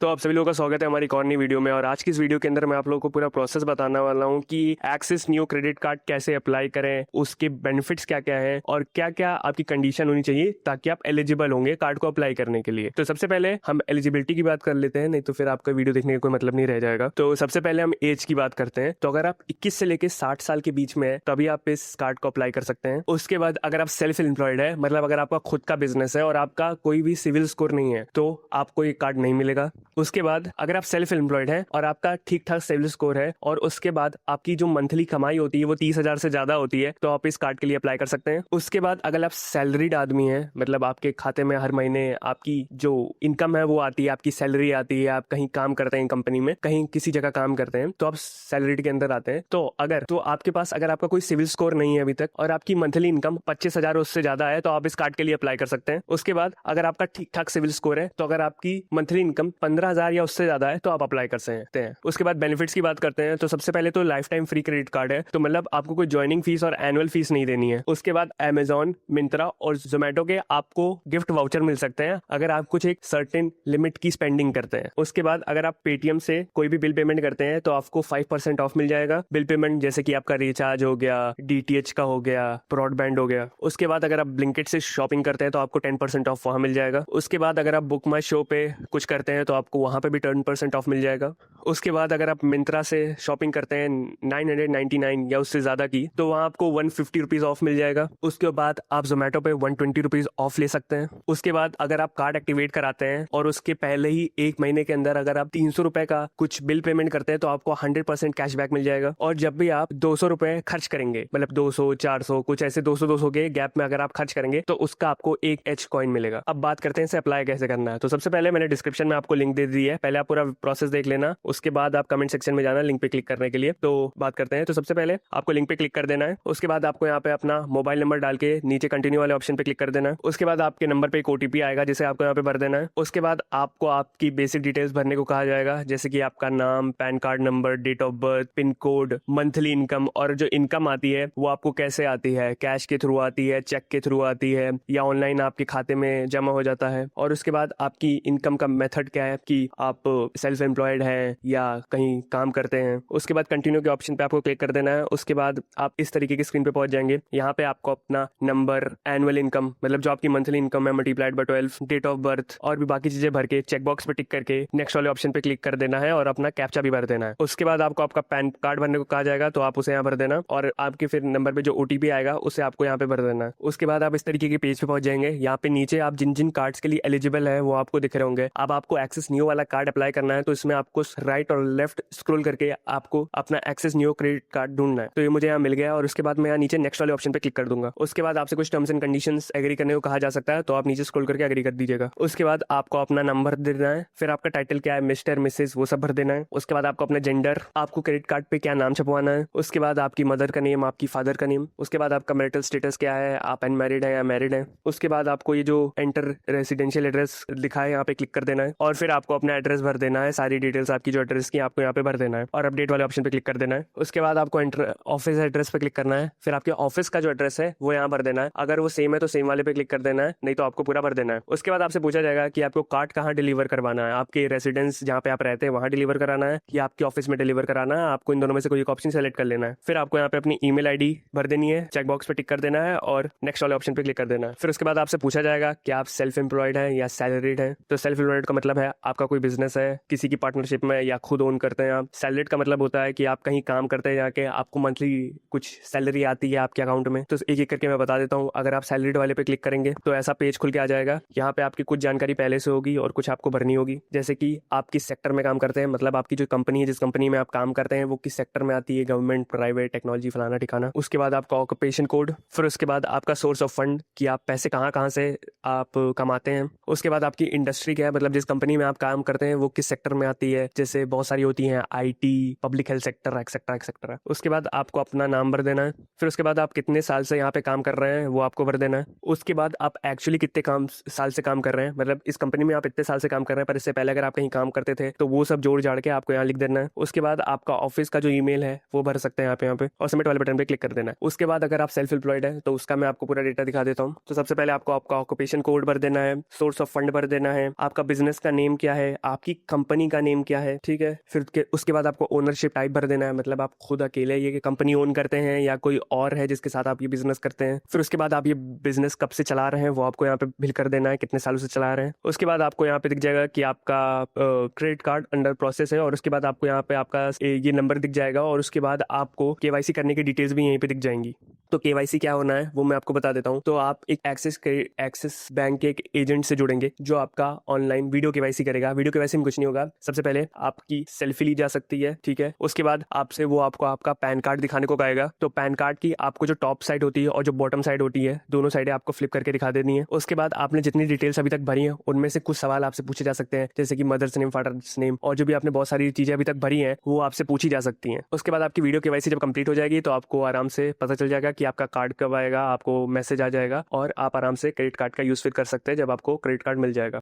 तो आप सभी लोगों का स्वागत है हमारी एक और नई वीडियो में। और आज की इस वीडियो के अंदर मैं आप लोगों को पूरा प्रोसेस बताने वाला हूँ कि एक्सिस न्यू क्रेडिट कार्ड कैसे अप्लाई करें, उसके बेनिफिट्स क्या क्या हैं और क्या क्या आपकी कंडीशन होनी चाहिए ताकि आप एलिजिबल होंगे कार्ड को अप्लाई करने के लिए। तो सबसे पहले हम एलिजिबिलिटी की बात कर लेते हैं, नहीं तो फिर आपका वीडियो देखने का कोई मतलब नहीं रह जाएगा। तो सबसे पहले हम एज की बात करते हैं। तो अगर आप 21 से लेकर 60 साल के बीच में है तभी आप इस कार्ड को अप्लाई कर सकते हैं। उसके बाद अगर आप सेल्फ एम्प्लॉयड है, मतलब अगर आपका खुद का बिजनेस है और आपका कोई भी सिविल स्कोर नहीं है, तो आपको ये कार्ड नहीं मिलेगा। उसके बाद अगर आप सेल्फ एम्प्लॉयड हैं और आपका ठीक ठाक सिविल स्कोर है और उसके बाद आपकी जो मंथली कमाई होती है वो 30,000 से ज्यादा होती है, तो आप इस कार्ड के लिए अप्लाई कर सकते हैं। उसके बाद अगर आप सैलरीड आदमी हैं, मतलब आपके खाते में हर महीने आपकी जो इनकम है वो आती है, आपकी सैलरी आती है, आप कहीं काम करते हैं कंपनी में, कहीं किसी जगह काम करते हैं, तो आप सैलरीड के अंदर आते हैं। तो आपके पास अगर आपका कोई सिविल स्कोर नहीं है अभी तक और आपकी मंथली इनकम 25,000 उससे ज्यादा है, तो आप इस कार्ड के लिए अप्लाई कर सकते हैं। उसके बाद अगर आपका ठीक ठाक सिविल स्कोर है, तो अगर आपकी मंथली इनकम 15,000 या उससे ज्यादा है तो आप अप्लाई कर सकते हैं। उसके बाद बेनिफिट्स की बात करते हैं। तो सबसे पहले तो life time free credit card है, तो मतलब आपको कोई ज्वाइनिंग फीस और एनुअल फीस नहीं देनी है। उसके बाद अमेजॉन, मिंत्रा और जोमेटो के आपको गिफ्ट वाउचर मिल सकते हैं अगर आप कुछ एक सर्टेन लिमिट की स्पेंडिंग करते हैं। उसके बाद अगर आप पेटीएम से कोई भी बिल पेमेंट करते हैं तो आपको 5% ऑफ मिल जाएगा बिल पेमेंट, जैसे कि आपका रिचार्ज हो गया, डीटीएच का हो गया, ब्रॉडबैंड हो गया। उसके बाद अगर आप ब्लिंकिट से शॉपिंग करते हैं तो आपको 10% ऑफ वहां मिल जाएगा। उसके बाद अगर आप बुक माई शो पे कुछ करते हैं तो आपको वहां पे भी 10% ऑफ मिल जाएगा। उसके बाद अगर आप मिंत्रा से शॉपिंग करते हैं 999 या उससे ज्यादा की, तो वहां आपको 150 रुपीज ऑफ मिल जाएगा। उसके बाद आप जोमेटो पे 120 रुपीज ऑफ ले सकते हैं। उसके बाद अगर आप कार्ड एक्टिवेट कराते हैं और उसके पहले ही 1 महीने के अंदर अगर आप 300 रुपए का कुछ बिल पेमेंट करते हैं तो आपको 100% कैशबैक मिल जाएगा। और जब भी आप 200 रुपए खर्च करेंगे, मतलब 200 400 कुछ ऐसे 200 के गैप में अगर आप खर्च करेंगे तो उसका आपको एक एच कॉइन मिलेगा। अब बात करते हैं इसे अप्लाई कैसे करना है। तो सबसे पहले मैंने डिस्क्रिप्शन में आपको लिंक दे दी है, पहले आप पूरा प्रोसेस देख लेना, उसके बाद आप कमेंट सेक्शन में जाना लिंक पे क्लिक करने के लिए। तो बात करते हैं। तो सबसे पहले आपको लिंक पे क्लिक कर देना है। उसके बाद आपको यहाँ पे अपना मोबाइल नंबर डाल के नीचे कंटिन्यू वाले ऑप्शन पे क्लिक कर देना है। उसके बाद आपके नंबर पे एक ओटीपी आएगा जिसे आपको यहाँ पे भर देना है। उसके बाद आपको आपकी बेसिक डिटेल्स भरने को कहा जाएगा, जैसे कि आपका नाम, PAN card number, date of birth, pin code, monthly income, और जो इनकम आती है वो आपको कैसे आती है, कैश के थ्रू आती है, चेक के थ्रू आती है या ऑनलाइन आपके खाते में जमा हो जाता है। और उसके बाद आपकी इनकम का मेथड क्या है, कि आप सेल्फ एम्प्लॉयड हैं या कहीं काम करते हैं। उसके बाद कंटिन्यू के ऑप्शन पे आपको क्लिक कर देना है। उसके बाद आप इस तरीके की स्क्रीन पे पहुंच जाएंगे। यहाँ पे आपको अपना नंबर, एनुअल इनकम मतलब जो आपकी मंथली इनकम है multiplied by 12, date of birth और भी बाकी चीजें भर के चेक बॉक्स पे टिक करके नेक्स्ट वाले ऑप्शन पे क्लिक कर देना है और अपना कैप्चा भी भर देना है। उसके बाद आपको आपका पैन कार्ड भरने को कहा जाएगा, तो आप उसे यहाँ भर देना और आपके फिर नंबर पे जो ओटीपी आएगा उसे आपको यहाँ पे भर देना है। उसके बाद आप इस तरीके के पेज पे पहुंच जाएंगे। यहाँ पे नीचे आप जिन जिन कार्ड्स के लिए एलिजिबल है वो आपको दिख रहे होंगे। अब आपको एक्सेस न्यू वाला कार्ड अप्लाई करना है, तो इसमें आपको राइट और लेफ्ट स्क्रॉल करके आपको अपना एक्सेस न्यू क्रेडिट कार्ड ढूंढना है। तो ये मुझे यहाँ मिल गया और उसके बाद मैं यहाँ नीचे नेक्स्ट वाले ऑप्शन पे क्लिक कर दूंगा। उसके बाद आपसे कुछ टर्म्स एंड कंडीशंस एग्री करने को कहा जा सकता है, तो आप नीचे स्क्रॉल करके एग्री कर दीजिएगा। उसके बाद आपको अपना नंबर देना है, फिर आपका टाइटल क्या है, मिस्टर मिसेस, वो सब भर देना है। उसके बाद आपको अपना जेंडर, आपको क्रेडिट कार्ड पे क्या नाम छपवाना है। उसके बाद आपकी मदर का नेम, आपकी फादर का नेम। उसके बाद आपका मैरिटल स्टेटस क्या है, आप अनमैरिड है या मैरिड है। उसके बाद आपको ये जो एंटर रेसिडेंशियल एड्रेस लिखा है यहाँ पे क्लिक कर देना है और फिर आपको अपना एड्रेस भर देना है। सारी डिटेल्स आपकी जो एड्रेस की आपको यहाँ पे भर देना है और अपडेट वाले ऑप्शन पे क्लिक कर देना है। उसके बाद आपको एंटर ऑफिस एड्रेस पे क्लिक करना है, फिर आपके ऑफिस का जो एड्रेस है वो यहाँ भर देना है। अगर वो सेम है तो सेम वाले पे क्लिक कर देना है, नहीं तो आपको पूरा भर देना है। उसके बाद आपसे पूछा जाएगा कि आपको कार्ड कहाँ डिलीवर करवाना है, आपके रेसिडेंस जहाँ पे आप रहते हैं वहाँ डिलीवर कराना है या आपके ऑफिस में डिलीवर कराना है। आपको इन दोनों में से कोई एक ऑप्शन सेलेक्ट कर लेना है। फिर आपको यहाँ पे अपनी ईमेल आईडी भर देनी है, चेक बॉक्स पे टिक कर देना है और नेक्स्ट वाले ऑप्शन पे क्लिक कर देना है। फिर उसके बाद आपसे पूछा जाएगा कि आप सेल्फ एम्प्लॉयड है या सैलरीड है। तो सेल्फ एम्प्लॉयड का मतलब है आपका कोई बिजनेस है, किसी की पार्टनरशिप में या खुद ओन करते हैं आप। सैलरीड का मतलब होता है कि आप कहीं काम करते हैं जाके, आपको मंथली कुछ सैलरी आती है आपके अकाउंट में। तो एक एक करके मैं बता देता हूँ। अगर आप सैलरीड वाले पे क्लिक करेंगे तो ऐसा पेज खुल के आ जाएगा। यहाँ पे आपकी कुछ जानकारी पहले से होगी और कुछ आपको भरनी होगी, जैसे कि आप किस सेक्टर में काम करते हैं, मतलब आपकी जो कंपनी है, जिस कंपनी में आप काम करते हैं वो किस सेक्टर में आती है, गवर्नमेंट, प्राइवेट, टेक्नोलॉजी, फलाना ठिकाना। उसके बाद आपका ऑक्यूपेशन कोड, फिर उसके बाद आपका सोर्स ऑफ फंड कि आप पैसे कहाँ कहाँ से आप कमाते हैं। उसके बाद आपकी इंडस्ट्री क्या है, मतलब जिस कंपनी में आप काम करते हैं वो किस सेक्टर में आती है, जैसे बहुत सारी होती हैं, IT, public health sector, etcetera etcetera. उसके बाद आपको अपना नाम भर देना है। फिर उसके बाद आप कितने साल से यहाँ पे काम कर रहे हैं वो आपको भर देना है। उसके बाद आप एक्चुअली कितने साल से काम कर रहे हैं, मतलब इस कंपनी में आप इतने साल से काम कर रहे हैं पर इससे पहले अगर आप कहीं काम करते थे तो वो सब जोड़ जाड़ के आपको यहाँ लिख देना है। उसके बाद आपका ऑफिस का जो ईमेल है वो भर सकते हैं यहाँ पे और सबमिट वाले बटन पे क्लिक कर देना है। उसके बाद अगर आप सेल्फ एम्प्लॉयड है तो उसका मैं आपको पूरा डेटा दिखा देता हूँ। तो सबसे पहले आपको आपका ऑक्यूपेशन कोड भर देना है, सोर्स ऑफ फंड भर देना है, आपका बिजनेस का नेम क्या है, आपकी कंपनी का नेम क्या है, ठीक है। फिर उसके बाद आपको ओनरशिप टाइप भर देना है, मतलब आप खुद अकेले ये कंपनी ओन करते हैं या कोई और है जिसके साथ आप ये बिजनेस करते हैं। फिर उसके बाद आप ये बिजनेस कब से चला रहे हैं वो आपको यहाँ पे फिल कर देना है, कितने सालों से चला रहे हैं। उसके बाद आपको यहाँ पे दिख जाएगा कि आपका क्रेडिट कार्ड अंडर प्रोसेस है, और उसके बाद आपको यहाँ पे आपका ये नंबर दिख जाएगा, और उसके बाद आपको केवाईसी करने की डिटेल्स भी यहीं पे दिख जाएंगी। तो केवाईसी क्या होना है वो मैं आपको बता देता हूँ। तो आप एक एक्सिस बैंक के एक एजेंट से जुड़ेंगे जो आपका ऑनलाइन वीडियो केवाईसी करेगा। वीडियो केवाईसी में कुछ नहीं होगा, सबसे पहले आपकी सेल्फी ली जा सकती है, ठीक है। उसके बाद आपसे वो आपको आपका पैन कार्ड दिखाने को कहेगा। तो पैन कार्ड की आपको जो टॉप साइड होती है और जो बॉटम साइड होती है, दोनों साइडें आपको फ्लिप करके दिखा देनी है। उसके बाद आपने जितनी डिटेल्स अभी तक भरी हैं उनमें से कुछ सवाल आपसे पूछे जा सकते हैं, जैसे कि मदर्स नेम, फादर्स नेम, और जो भी आपने बहुत सारी चीजें अभी तक भरी हैं वो आपसे पूछी जा सकती हैं। उसके बाद आपकी वीडियो केवाईसी जब कंप्लीट हो जाएगी तो आपको आराम से पता चल जाएगा कि आपका कार्ड कब आएगा, आपको मैसेज आ जाएगा और आप आराम से क्रेडिट कार्ड का यूज फिर कर सकते हैं जब आपको क्रेडिट कार्ड मिल जाएगा।